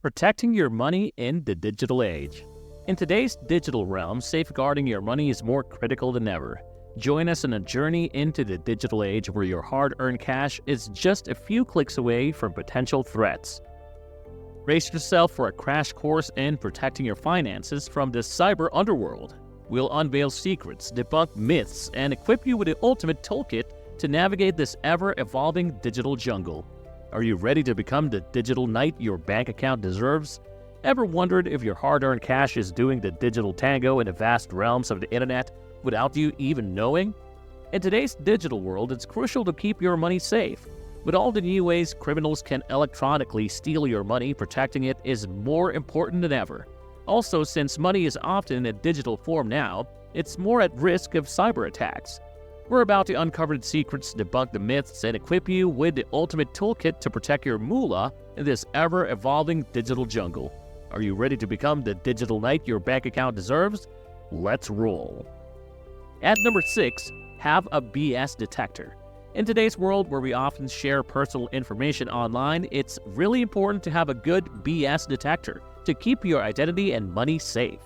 Protecting your money in the digital age. In today's digital realm, safeguarding your money is more critical than ever. Join us on a journey into the digital age where your hard-earned cash is just a few clicks away from potential threats. Brace yourself for a crash course in protecting your finances from the cyber underworld. We'll unveil secrets, debunk myths, and equip you with the ultimate toolkit to navigate this ever-evolving digital jungle. Are you ready to become the digital knight your bank account deserves? Ever wondered if your hard-earned cash is doing the digital tango in the vast realms of the internet without you even knowing? In today's digital world, it's crucial to keep your money safe. With all the new ways criminals can electronically steal your money, protecting it is more important than ever. Also, since money is often in a digital form now, it's more at risk of cyber attacks. We're about to uncover the secrets, debunk the myths, and equip you with the ultimate toolkit to protect your moolah in this ever-evolving digital jungle. Are you ready to become the digital knight your bank account deserves? Let's roll. At number 6, have a BS detector. In today's world where we often share personal information online, it's really important to have a good BS detector to keep your identity and money safe.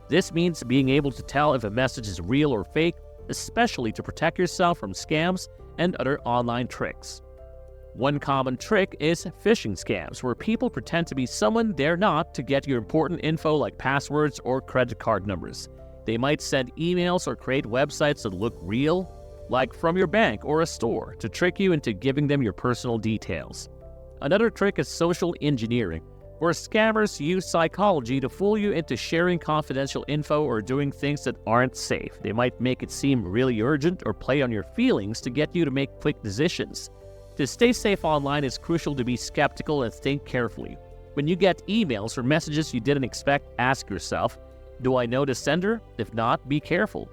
This means being able to tell if a message is real or fake, especially to protect yourself from scams and other online tricks. One common trick is phishing scams, where people pretend to be someone they're not to get your important info like passwords or credit card numbers. They might send emails or create websites that look real, like from your bank or a store, to trick you into giving them your personal details. Another trick is social engineering, where scammers use psychology to fool you into sharing confidential info or doing things that aren't safe. They might make it seem really urgent or play on your feelings to get you to make quick decisions. To stay safe online, it's crucial to be skeptical and think carefully. When you get emails or messages you didn't expect, ask yourself, do I know the sender? If not, be careful.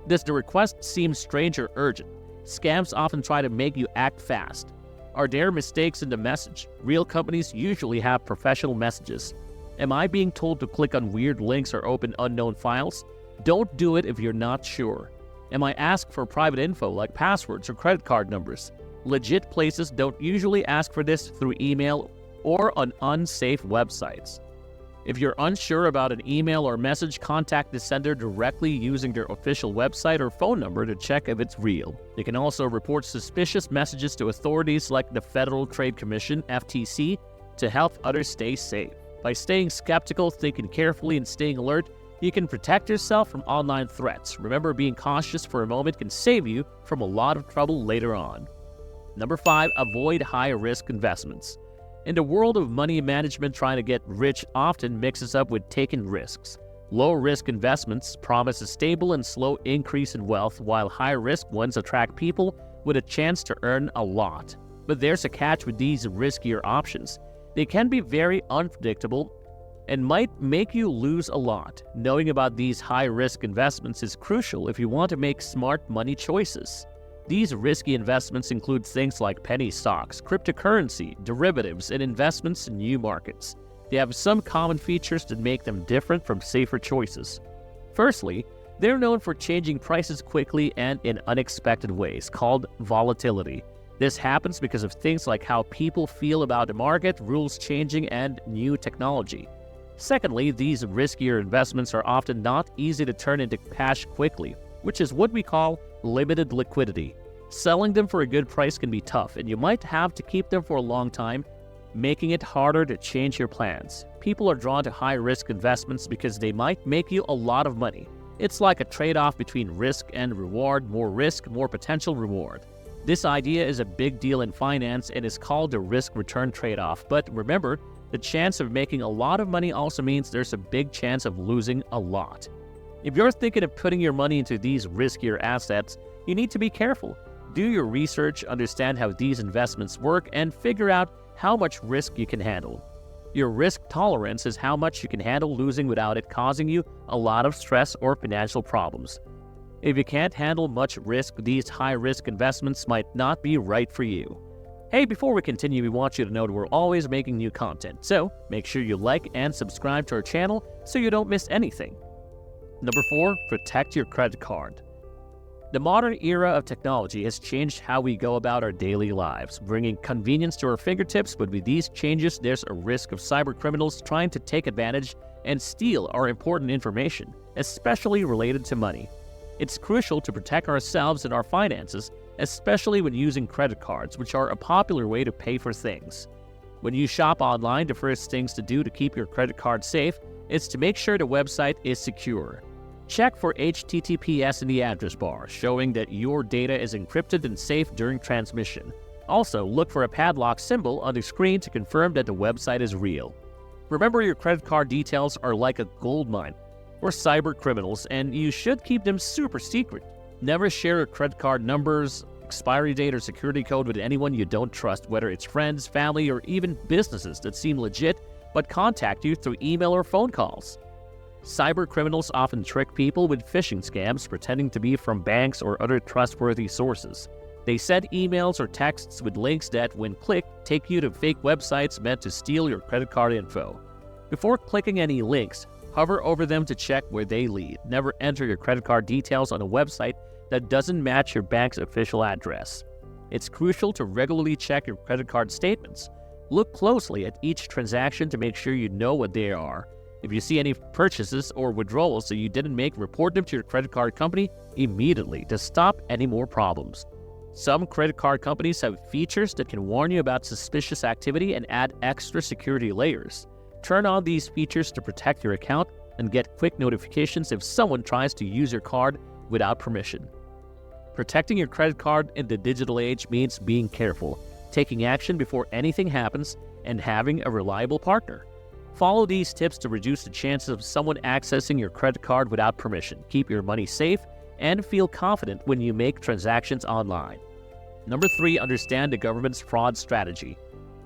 Does the request seem strange or urgent? Scams often try to make you act fast. Are there mistakes in the message? Real companies usually have professional messages. Am I being told to click on weird links or open unknown files? Don't do it if you're not sure. Am I asked for private info like passwords or credit card numbers? Legit places don't usually ask for this through email or on unsafe websites. If you're unsure about an email or message, contact the sender directly using their official website or phone number to check if it's real. You can also report suspicious messages to authorities like the Federal Trade Commission, FTC, to help others stay safe. By staying skeptical, thinking carefully, and staying alert, you can protect yourself from online threats. Remember, being cautious for a moment can save you from a lot of trouble later on. Number 5, avoid high-risk investments. In the world of money management, trying to get rich often mixes up with taking risks. Low-risk investments promise a stable and slow increase in wealth, while high-risk ones attract people with a chance to earn a lot. But there's a catch with these riskier options. They can be very unpredictable and might make you lose a lot. Knowing about these high-risk investments is crucial if you want to make smart money choices. These risky investments include things like penny stocks, cryptocurrency, derivatives, and investments in new markets. They have some common features that make them different from safer choices. Firstly, they're known for changing prices quickly and in unexpected ways, called volatility. This happens because of things like how people feel about the market, rules changing, and new technology. Secondly, these riskier investments are often not easy to turn into cash quickly, which is what we call limited liquidity. Selling them for a good price can be tough, and you might have to keep them for a long time, making it harder to change your plans. People are drawn to high-risk investments because they might make you a lot of money. It's like a trade-off between risk and reward. More risk, more potential reward. This idea is a big deal in finance and is called the risk-return trade-off. But remember, the chance of making a lot of money also means there's a big chance of losing a lot. If you're thinking of putting your money into these riskier assets, you need to be careful. Do your research, understand how these investments work, and figure out how much risk you can handle. Your risk tolerance is how much you can handle losing without it causing you a lot of stress or financial problems. If you can't handle much risk, these high-risk investments might not be right for you. Hey, before we continue, we want you to know that we're always making new content, so make sure you like and subscribe to our channel so you don't miss anything. Number 4, protect your credit card. The modern era of technology has changed how we go about our daily lives, bringing convenience to our fingertips, but with these changes, there's a risk of cybercriminals trying to take advantage and steal our important information, especially related to money. It's crucial to protect ourselves and our finances, especially when using credit cards, which are a popular way to pay for things. When you shop online, the first things to do to keep your credit card safe is to make sure the website is secure. Check for HTTPS in the address bar, showing that your data is encrypted and safe during transmission. Also, look for a padlock symbol on the screen to confirm that the website is real. Remember, your credit card details are like a goldmine for cyber criminals, and you should keep them super secret. Never share your credit card numbers, expiry date, or security code with anyone you don't trust, whether it's friends, family, or even businesses that seem legit but contact you through email or phone calls. Cyber criminals often trick people with phishing scams, pretending to be from banks or other trustworthy sources. They send emails or texts with links that, when clicked, take you to fake websites meant to steal your credit card info. Before clicking any links, hover over them to check where they lead. Never enter your credit card details on a website that doesn't match your bank's official address. It's crucial to regularly check your credit card statements. Look closely at each transaction to make sure you know what they are. If you see any purchases or withdrawals that you didn't make, report them to your credit card company immediately to stop any more problems. Some credit card companies have features that can warn you about suspicious activity and add extra security layers. Turn on these features to protect your account and get quick notifications if someone tries to use your card without permission. Protecting your credit card in the digital age means being careful, taking action before anything happens, and having a reliable partner. Follow these tips to reduce the chances of someone accessing your credit card without permission. Keep your money safe and feel confident when you make transactions online. Number 3, understand the government's fraud strategy.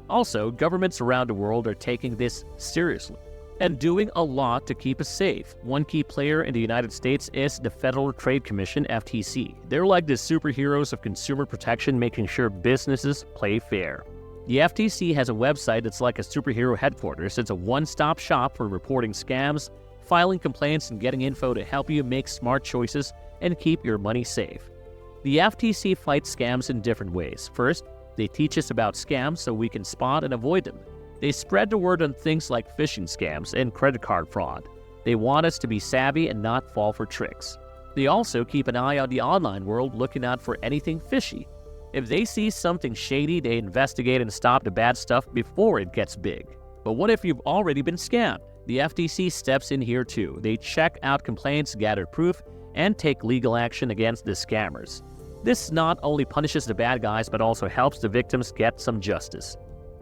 Also, governments around the world are taking this seriously and doing a lot to keep us safe. One key player in the United States is the Federal Trade Commission, FTC. They're like the superheroes of consumer protection, making sure businesses play fair. The FTC has a website that's like a superhero headquarters. It's a one-stop shop for reporting scams, filing complaints, and getting info to help you make smart choices and keep your money safe. The FTC fights scams in different ways. First, they teach us about scams so we can spot and avoid them. They spread the word on things like phishing scams and credit card fraud. They want us to be savvy and not fall for tricks. They also keep an eye on the online world, looking out for anything fishy. If they see something shady, they investigate and stop the bad stuff before it gets big. But what if you've already been scammed? The FTC steps in here too. They check out complaints, gather proof, and take legal action against the scammers. This not only punishes the bad guys, but also helps the victims get some justice.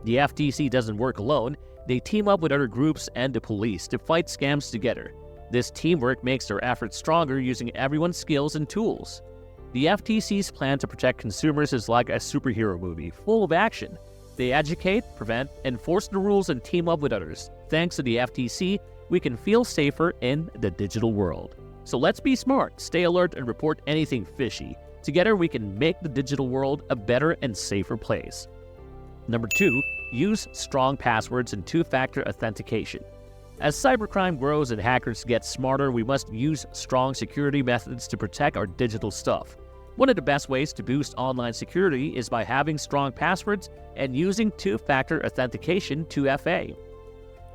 The FTC doesn't work alone. They team up with other groups and the police to fight scams together. This teamwork makes their efforts stronger, using everyone's skills and tools. The FTC's plan to protect consumers is like a superhero movie, full of action. They educate, prevent, enforce the rules, and team up with others. Thanks to the FTC, we can feel safer in the digital world. So let's be smart, stay alert, and report anything fishy. Together, we can make the digital world a better and safer place. Number 2, use strong passwords and two-factor authentication. As cybercrime grows and hackers get smarter, we must use strong security methods to protect our digital stuff. One of the best ways to boost online security is by having strong passwords and using two-factor authentication, 2FA.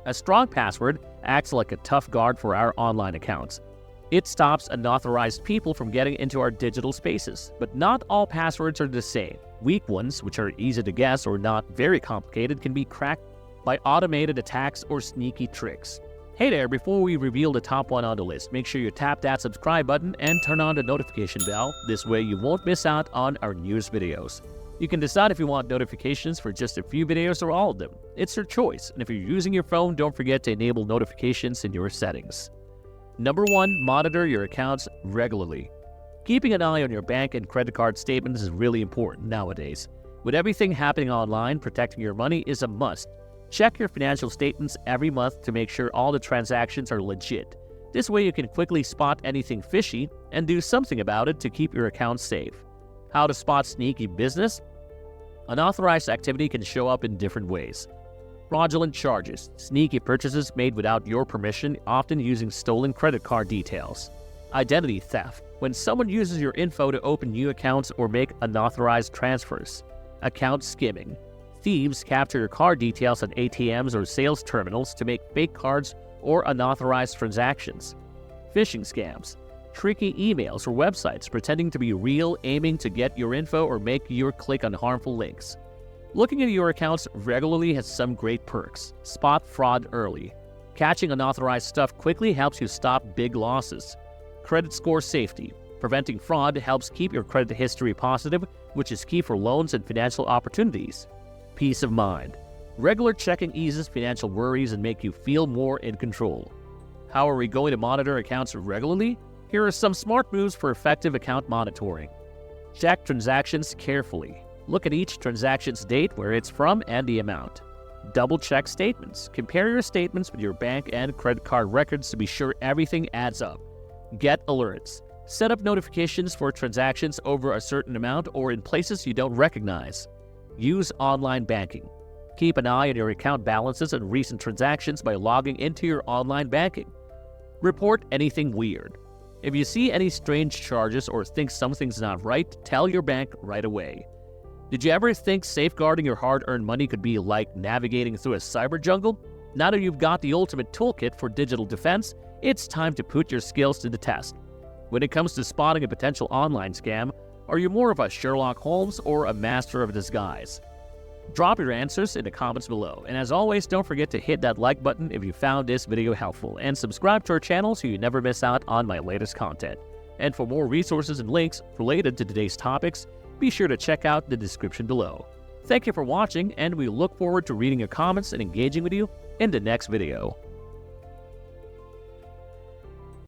A strong password acts like a tough guard for our online accounts. It stops unauthorized people from getting into our digital spaces. But not all passwords are the same. Weak ones, which are easy to guess or not very complicated, can be cracked by automated attacks or sneaky tricks. Hey there, before we reveal the top one on the list, make sure you tap that subscribe button and turn on the notification bell. This way you won't miss out on our newest videos. You can decide if you want notifications for just a few videos or all of them. It's your choice, and if you're using your phone, don't forget to enable notifications in your settings. Number 1, monitor your accounts regularly. Keeping an eye on your bank and credit card statements is really important nowadays. With everything happening online, protecting your money is a must. Check your financial statements every month to make sure all the transactions are legit. This way you can quickly spot anything fishy and do something about it to keep your account safe. How to spot sneaky business? Unauthorized activity can show up in different ways. Fraudulent charges, sneaky purchases made without your permission, often using stolen credit card details. Identity theft, when someone uses your info to open new accounts or make unauthorized transfers. Account skimming, thieves capture your card details at ATMs or sales terminals to make fake cards or unauthorized transactions. Phishing scams, tricky emails or websites pretending to be real, aiming to get your info or make you click on harmful links. Looking at your accounts regularly has some great perks. Spot fraud early. Catching unauthorized stuff quickly helps you stop big losses. Credit score safety. Preventing fraud helps keep your credit history positive, which is key for loans and financial opportunities. Peace of mind. Regular checking eases financial worries and make you feel more in control. How are we going to monitor accounts regularly? Here are some smart moves for effective account monitoring. Check transactions carefully. Look at each transaction's date, where it's from, and the amount. Double-check statements. Compare your statements with your bank and credit card records to be sure everything adds up. Get alerts. Set up notifications for transactions over a certain amount or in places you don't recognize. Use online banking. Keep an eye on your account balances and recent transactions by logging into your online banking. Report anything weird. If you see any strange charges or think something's not right, tell your bank right away. Did you ever think safeguarding your hard-earned money could be like navigating through a cyber jungle? Now that you've got the ultimate toolkit for digital defense, it's time to put your skills to the test. When it comes to spotting a potential online scam, are you more of a Sherlock Holmes or a master of disguise? Drop your answers in the comments below, and as always, don't forget to hit that like button if you found this video helpful, and subscribe to our channel so you never miss out on my latest content. And for more resources and links related to today's topics, be sure to check out the description below. Thank you for watching, and we look forward to reading your comments and engaging with you in the next video.